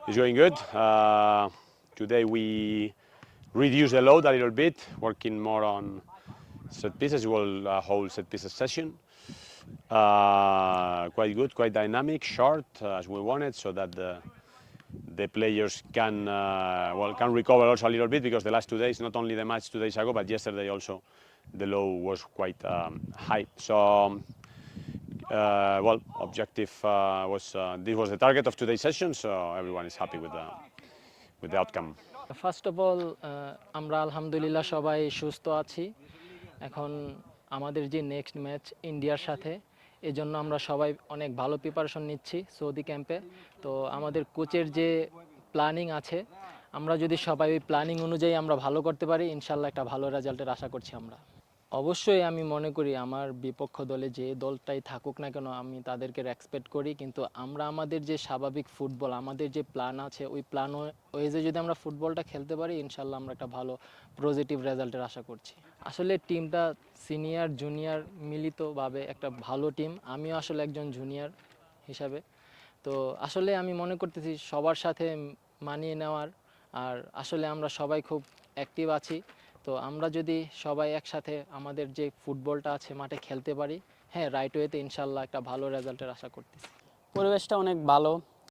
is going good. Today we reduce the load a little bit, working more on set pieces. We'll whole set pieces session. Quite good, quite dynamic, short as we wanted, so that the players can can recover also a little bit, because the last 2 days, not only the match 2 days ago, but yesterday also, the low was quite high. So objective was this was the target of today's session, so everyone is happy with the outcome. First of all আমরা আলহামদুলিল্লাহ সবাই সুস্থ আছি। এখন আমাদের যে next match ইন্ডিয়ার সাথে, এজন্য আমরা সবাই অনেক ভালো প্রিপারেশন নিচ্ছি সৌদি ক্যাম্পে। তো আমাদের কোচের যে প্ল্যানিং আছে, আমরা যদি সবাই ওই প্ল্যানিং অনুযায়ী আমরা ভালো করতে পারি, ইনশাল্লাহ একটা ভালো রেজাল্টের আশা করছি আমরা। অবশ্যই আমি মনে করি আমার বিপক্ষ দলে যে দলটাই থাকুক না কেন, আমি তাদেরকে রেসপেক্ট করি, কিন্তু আমরা আমাদের যে স্বাভাবিক ফুটবল, আমাদের যে প্ল্যান আছে, ওই প্ল্যান ওয়েজে যদি আমরা ফুটবলটা খেলতে পারি, ইনশাল্লাহ আমরা একটা ভালো পজিটিভ রেজাল্টের আশা করছি। আসলে টিমটা সিনিয়র জুনিয়র মিলিতভাবে একটা ভালো টিম। আমিও আসলে একজন জুনিয়র হিসাবে। তো আসলে আমি মনে করতেছি সবার সাথে মানিয়ে নেওয়ার, আর আসলে আমরা সবাই খুব অ্যাক্টিভ আছি। তো আমরা যদি সবাই একসাথে আমাদের যে ফুটবলটা আছে মাঠে খেলতে পারি, হ্যাঁ রাইট ওয়েতে ইনশাল্লাহ একটা ভালো রেজাল্টের আশা করতেছি। পরিবেশটা অনেক ভালো,